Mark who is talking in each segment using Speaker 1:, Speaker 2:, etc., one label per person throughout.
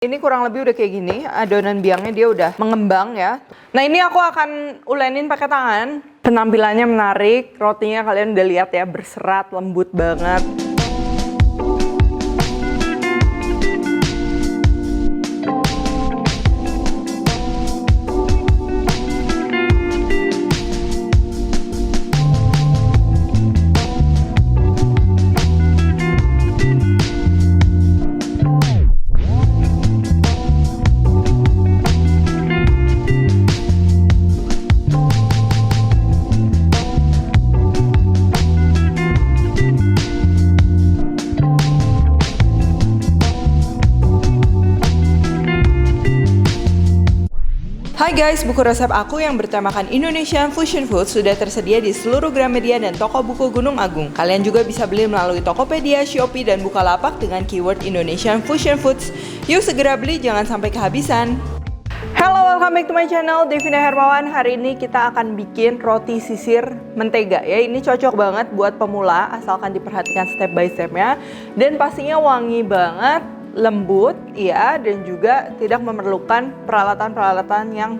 Speaker 1: Ini kurang lebih udah kayak gini, adonan biangnya dia udah mengembang ya. Nah ini aku akan ulenin pakai tangan. Penampilannya menarik, rotinya kalian udah lihat ya, berserat, lembut banget. Hai guys, buku resep aku yang bertemakan Indonesian Fusion Food sudah tersedia di seluruh Gramedia dan toko buku Gunung Agung. Kalian juga bisa beli melalui Tokopedia, Shopee, dan Bukalapak dengan keyword Indonesian Fusion Foods. Yuk segera beli, jangan sampai kehabisan. Hello, welcome back to my channel, Devina Hermawan. Hari ini kita akan bikin roti sisir mentega ya. Ini cocok banget buat pemula, asalkan diperhatikan step by stepnya. Dan pastinya wangi banget, lembut ya, dan juga tidak memerlukan peralatan-peralatan yang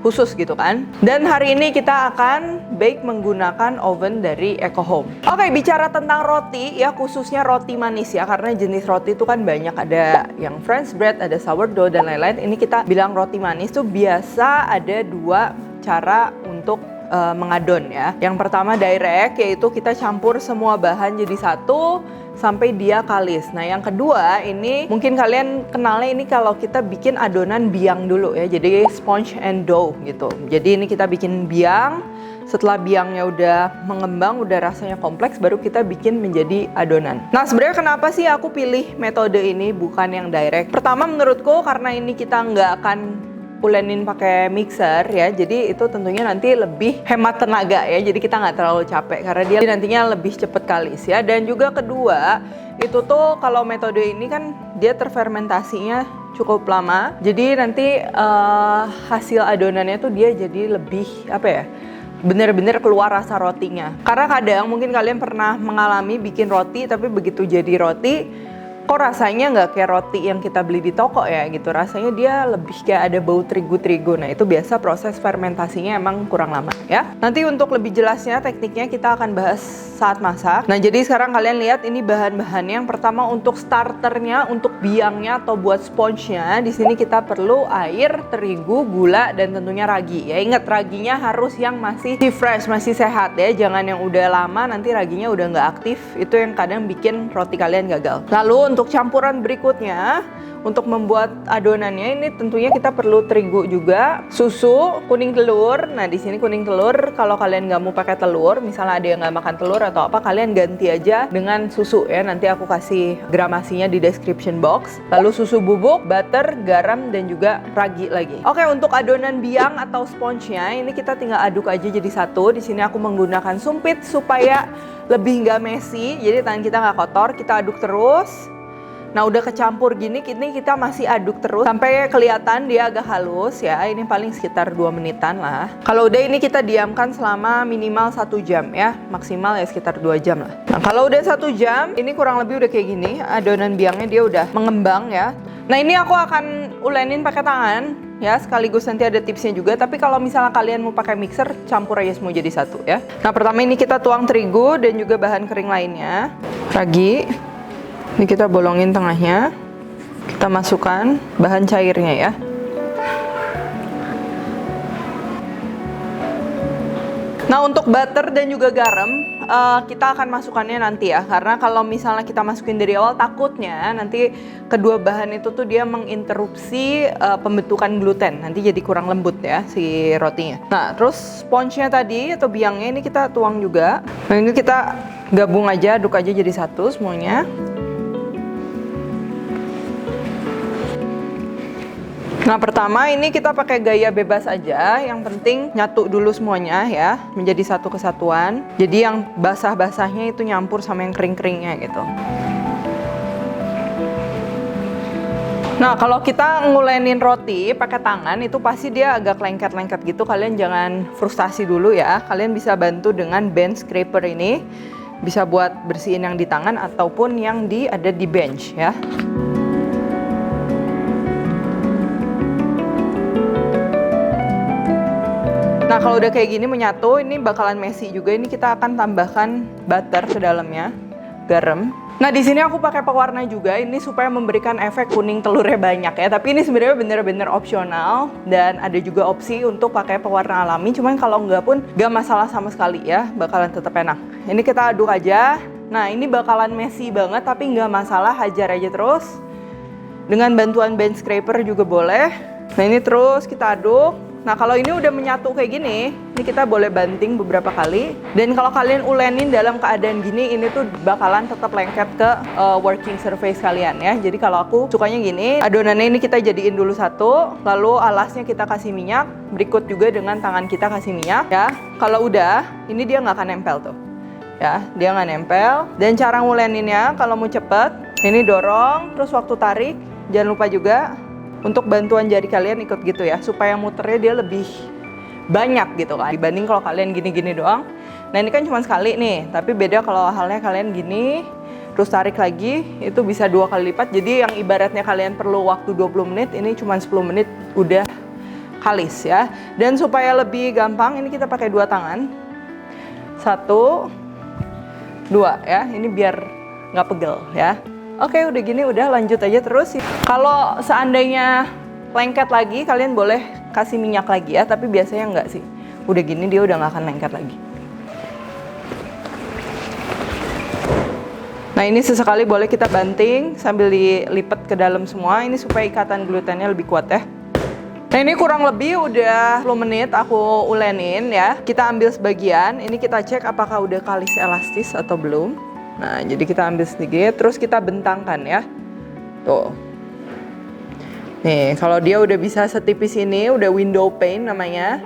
Speaker 1: khusus gitu kan. Dan hari ini kita akan bake menggunakan oven dari Eco Home. Oke, bicara tentang roti ya, khususnya roti manis ya, karena jenis roti itu kan banyak, ada yang French bread, ada sourdough dan lain-lain. Ini kita bilang roti manis tuh biasa ada dua cara untuk mengadon ya. Yang pertama direct, yaitu kita campur semua bahan jadi satu sampai dia kalis. Nah yang kedua ini mungkin kalian kenalnya ini kalau kita bikin adonan biang dulu ya, jadi sponge and dough gitu. Jadi ini kita bikin biang, setelah biangnya udah mengembang, udah rasanya kompleks, baru kita bikin menjadi adonan. Nah sebenarnya kenapa sih aku pilih metode ini bukan yang direct? Pertama menurutku karena ini kita nggak akan ulenin pakai mixer ya, jadi itu tentunya nanti lebih hemat tenaga ya, jadi kita nggak terlalu capek karena dia nantinya lebih cepet kalis ya. Dan juga kedua itu tuh kalau metode ini kan dia terfermentasinya cukup lama, jadi nanti hasil adonannya tuh dia jadi lebih apa ya, bener-bener keluar rasa rotinya. Karena kadang mungkin kalian pernah mengalami bikin roti tapi begitu jadi roti kok rasanya nggak kayak roti yang kita beli di toko ya gitu, rasanya dia lebih kayak ada bau terigu-terigu. Nah itu biasa proses fermentasinya emang kurang lama ya. Nanti untuk lebih jelasnya tekniknya kita akan bahas saat masak. Nah jadi sekarang kalian lihat ini bahan-bahannya. Yang pertama untuk starternya, untuk biangnya atau buat sponge-nya, di sini kita perlu air, terigu, gula, dan tentunya ragi ya. Ingat raginya harus yang masih fresh, masih sehat ya, jangan yang udah lama nanti raginya udah nggak aktif, itu yang kadang bikin roti kalian gagal. Lalu untuk campuran berikutnya, untuk membuat adonannya ini tentunya kita perlu terigu juga, susu, kuning telur. Nah di sini kuning telur, kalau kalian nggak mau pakai telur, misalnya ada yang nggak makan telur atau apa, kalian ganti aja dengan susu ya. Nanti aku kasih gramasinya di description box. Lalu susu bubuk, butter, garam, dan juga ragi lagi. Oke, untuk adonan biang atau sponge-nya ini kita tinggal aduk aja jadi satu. Di sini aku menggunakan sumpit supaya lebih nggak messy, jadi tangan kita nggak kotor. Kita aduk terus. Nah udah kecampur gini, ini kita masih aduk terus sampai kelihatan dia agak halus ya. Ini paling sekitar 2 menitan lah. Kalau udah ini kita diamkan selama minimal 1 jam ya, maksimal ya sekitar 2 jam lah. Nah kalau udah 1 jam, ini kurang lebih udah kayak gini, adonan biangnya dia udah mengembang ya. Nah ini aku akan ulenin pakai tangan ya, sekaligus nanti ada tipsnya juga. Tapi kalau misalnya kalian mau pakai mixer, campur aja semua jadi satu ya. Nah pertama ini kita tuang terigu dan juga bahan kering lainnya, ragi. Ini kita bolongin tengahnya, kita masukkan bahan cairnya ya. Nah untuk butter dan juga garam kita akan masukkannya nanti ya, karena kalau misalnya kita masukin dari awal takutnya nanti kedua bahan itu tuh dia menginterupsi pembentukan gluten, nanti jadi kurang lembut ya si rotinya. Nah terus sponge-nya tadi atau biangnya ini kita tuang juga. Nah ini kita gabung aja, aduk aja jadi satu semuanya. Nah pertama ini kita pakai gaya bebas aja, yang penting nyatu dulu semuanya ya, menjadi satu kesatuan. Jadi yang basah-basahnya itu nyampur sama yang kering-keringnya gitu. Nah kalau kita ngulenin roti pakai tangan itu pasti dia agak lengket-lengket gitu, kalian jangan frustasi dulu ya. Kalian bisa bantu dengan bench scraper ini, bisa buat bersihin yang di tangan ataupun yang ada di bench ya. Nah, kalau udah kayak gini menyatu, ini bakalan messy juga. Ini kita akan tambahkan butter ke dalamnya, garam. Nah, di sini aku pakai pewarna juga ini supaya memberikan efek kuning telurnya banyak ya. Tapi ini sebenarnya bener-bener opsional dan ada juga opsi untuk pakai pewarna alami. Cuman kalau enggak pun gak masalah sama sekali ya, bakalan tetap enak. Ini kita aduk aja. Nah, ini bakalan messy banget tapi nggak masalah, hajar aja terus. Dengan bantuan bench scraper juga boleh. Nah, ini terus kita aduk. Nah, kalau ini udah menyatu kayak gini, ini kita boleh banting beberapa kali. Dan kalau kalian ulenin dalam keadaan gini, ini tuh bakalan tetap lengket ke working surface kalian ya. Jadi kalau aku sukanya gini, adonannya ini kita jadiin dulu satu, lalu alasnya kita kasih minyak, berikut juga dengan tangan kita kasih minyak ya. Kalau udah, ini dia nggak akan nempel tuh. Ya, dia nggak nempel. Dan cara nguleninnya, kalau mau cepet, ini dorong, terus waktu tarik, jangan lupa juga untuk bantuan jari kalian ikut gitu ya, supaya muternya dia lebih banyak gitu kan, dibanding kalau kalian gini-gini doang. Nah, ini kan cuma sekali nih, tapi beda kalau halnya kalian gini, terus tarik lagi, itu bisa 2 kali lipat. Jadi yang ibaratnya kalian perlu waktu 20 menit, ini cuma 10 menit udah kalis ya. Dan supaya lebih gampang, ini kita pakai 2 tangan. 1, 2 ya, ini biar nggak pegel ya. Oke, udah gini, udah lanjut aja terus. Kalau seandainya lengket lagi, kalian boleh kasih minyak lagi ya, tapi biasanya enggak sih. Udah gini dia udah nggak akan lengket lagi. Nah, ini sesekali boleh kita banting sambil dilipat ke dalam semua, ini supaya ikatan glutennya lebih kuat ya. Nah, ini kurang lebih udah 10 menit aku ulenin ya. Kita ambil sebagian, ini kita cek apakah udah kalis elastis atau belum. Nah, jadi kita ambil sedikit, terus kita bentangkan ya. Tuh. Nih, kalau dia udah bisa setipis ini, udah window pane namanya.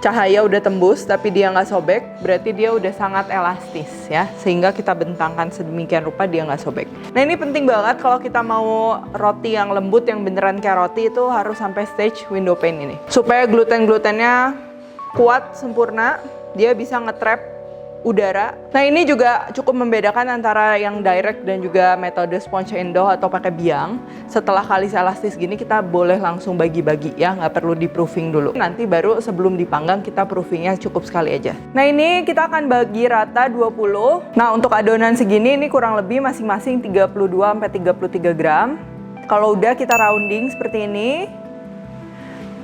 Speaker 1: Cahaya udah tembus, tapi dia nggak sobek, berarti dia udah sangat elastis ya. Sehingga kita bentangkan sedemikian rupa dia nggak sobek. Nah, ini penting banget kalau kita mau roti yang lembut, yang beneran kayak roti, itu harus sampai stage window pane ini. Supaya gluten-glutennya kuat, sempurna, dia bisa nge-trap udara. Nah, ini juga cukup membedakan antara yang direct dan juga metode sponge and dough atau pakai biang. Setelah kalis elastis gini, kita boleh langsung bagi-bagi ya, nggak perlu di proofing dulu. Nanti baru sebelum dipanggang kita proofingnya cukup sekali aja. Nah, ini kita akan bagi rata 20. Nah, untuk adonan segini ini kurang lebih masing-masing 32-33 gram. Kalau udah kita rounding seperti ini.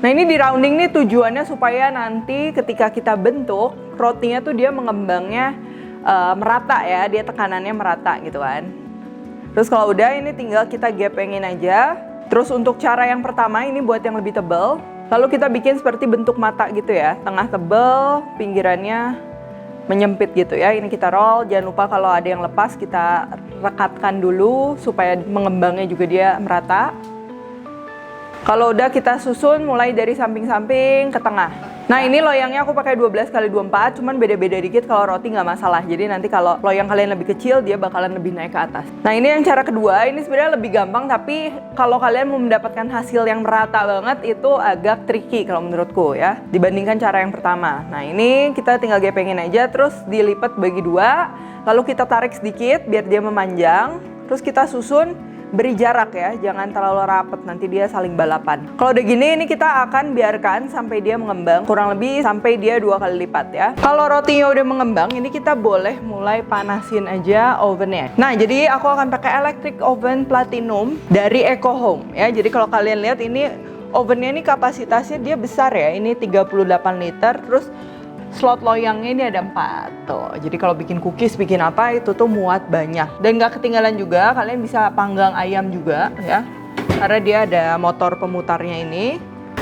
Speaker 1: Nah, ini di rounding nih tujuannya supaya nanti ketika kita bentuk, rotinya tuh dia mengembangnya merata ya, dia tekanannya merata gitu kan. Terus kalau udah ini tinggal kita gepengin aja. Terus untuk cara yang pertama ini buat yang lebih tebal, lalu kita bikin seperti bentuk mata gitu ya, tengah tebal, pinggirannya menyempit gitu ya. Ini kita roll, jangan lupa kalau ada yang lepas kita rekatkan dulu supaya mengembangnya juga dia merata. Kalau udah kita susun mulai dari samping-samping ke tengah. Nah, ini loyangnya aku pakai 12x24, cuman beda-beda dikit kalau roti nggak masalah. Jadi nanti kalau loyang kalian lebih kecil, dia bakalan lebih naik ke atas. Nah, ini yang cara kedua, ini sebenarnya lebih gampang, tapi kalau kalian mau mendapatkan hasil yang merata banget, itu agak tricky kalau menurutku ya, dibandingkan cara yang pertama. Nah, ini kita tinggal gepengin aja, terus dilipat bagi 2, lalu kita tarik sedikit biar dia memanjang, terus kita susun. Beri jarak ya, jangan terlalu rapat, nanti dia saling balapan. Kalau udah gini, ini kita akan biarkan sampai dia mengembang, kurang lebih sampai dia 2 kali lipat ya. Kalau rotinya udah mengembang, ini kita boleh mulai panasin aja ovennya. Nah, jadi aku akan pakai electric oven platinum dari Eco Home ya. Jadi kalau kalian lihat ini ovennya ini kapasitasnya dia besar ya, ini 38 liter, terus slot loyangnya ini ada 4 tuh. Jadi kalau bikin cookies, bikin apa itu tuh muat banyak. Dan nggak ketinggalan juga, kalian bisa panggang ayam juga ya. Karena dia ada motor pemutarnya ini.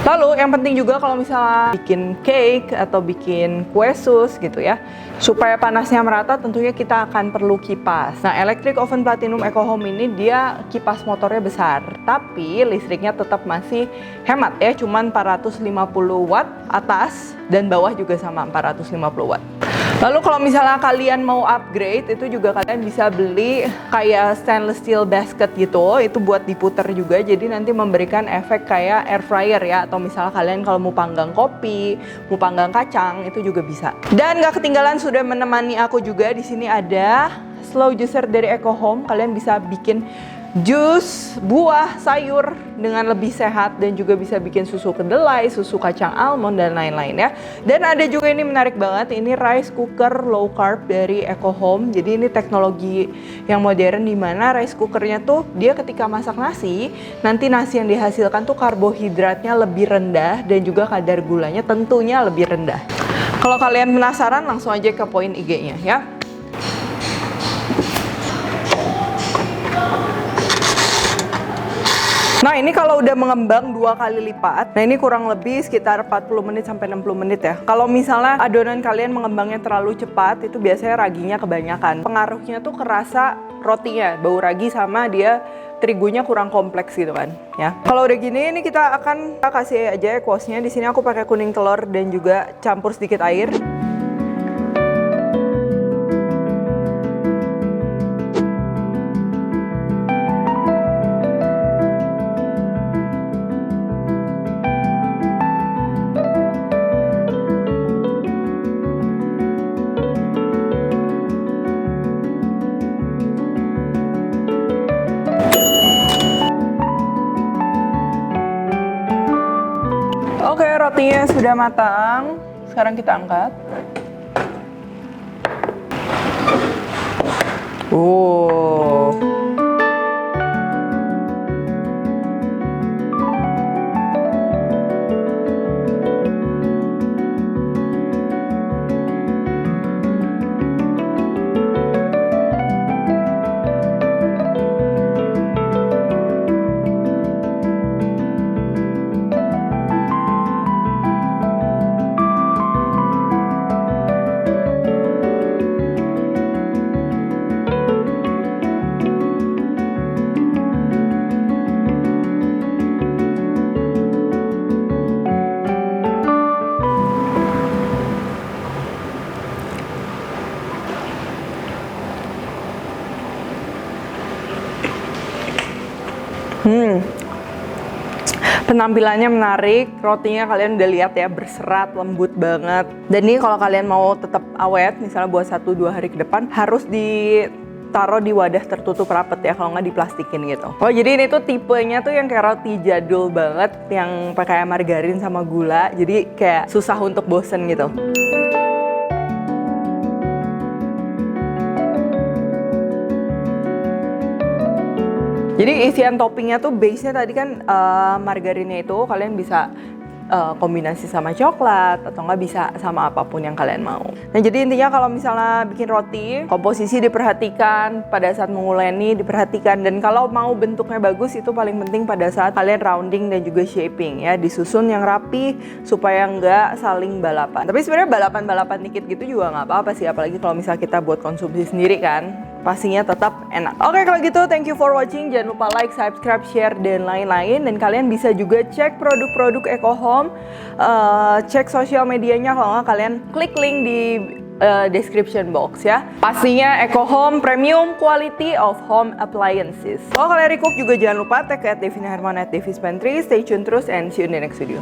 Speaker 1: Lalu yang penting juga kalau misalnya bikin cake atau bikin kue sus gitu ya, supaya panasnya merata tentunya kita akan perlu kipas. Nah, electric oven platinum Eco Home ini dia kipas motornya besar, tapi listriknya tetap masih hemat ya, cuman 450 watt atas dan bawah juga sama 450 watt. Lalu kalau misalnya kalian mau upgrade, itu juga kalian bisa beli kayak stainless steel basket gitu, itu buat diputer juga, jadi nanti memberikan efek kayak air fryer ya, atau misalnya kalian kalau mau panggang kopi, mau panggang kacang, itu juga bisa. Dan gak ketinggalan sudah menemani aku juga di sini ada slow juicer dari Eco Home, kalian bisa bikin jus, buah, sayur dengan lebih sehat dan juga bisa bikin susu kedelai, susu kacang almond dan lain-lain ya. Dan ada juga ini menarik banget, ini rice cooker low carb dari Eco Home. Jadi ini teknologi yang modern di mana rice cookernya tuh dia ketika masak nasi, nanti nasi yang dihasilkan tuh karbohidratnya lebih rendah dan juga kadar gulanya tentunya lebih rendah. Kalau kalian penasaran langsung aja ke poin IG-nya ya. Nah ini kalau udah mengembang 2 kali lipat, nah ini kurang lebih sekitar 40 menit sampai 60 menit ya. Kalau misalnya adonan kalian mengembangnya terlalu cepat, itu biasanya raginya kebanyakan. Pengaruhnya tuh kerasa rotinya, bau ragi sama dia terigunya kurang kompleks gitu kan ya. Kalau udah gini, ini kita kasih aja kuasnya. Di sini aku pakai kuning telur dan juga campur sedikit air. Oke, rotinya sudah matang. Sekarang kita angkat. Penampilannya menarik, rotinya kalian udah lihat ya, berserat, lembut banget. Dan ini kalau kalian mau tetap awet, misalnya buat 1-2 hari ke depan, harus ditaruh di wadah tertutup rapet ya, kalau nggak diplastikin gitu. Oh jadi ini tuh tipenya tuh yang kayak roti jadul banget, yang pakai margarin sama gula, jadi kayak susah untuk bosen gitu. Jadi isian toppingnya tuh base-nya tadi kan margarinnya itu kalian bisa kombinasi sama coklat atau nggak bisa sama apapun yang kalian mau. Nah jadi intinya kalau misalnya bikin roti, komposisi diperhatikan, pada saat menguleni diperhatikan, dan kalau mau bentuknya bagus itu paling penting pada saat kalian rounding dan juga shaping ya, disusun yang rapi supaya nggak saling balapan. Tapi sebenarnya balapan-balapan dikit gitu juga nggak apa-apa sih, apalagi kalau misalnya kita buat konsumsi sendiri kan. Pastinya tetap enak. Oke kalau gitu thank you for watching. Jangan lupa like, subscribe, share, dan lain-lain. Dan kalian bisa juga cek produk-produk Eco Home, cek sosial medianya, kalau nggak kalian klik link di description box ya. Pastinya Eco Home premium quality of home appliances. Kalau kalian request juga jangan lupa tag @devinaherman @devispantry. Stay tune terus and see you in the next video.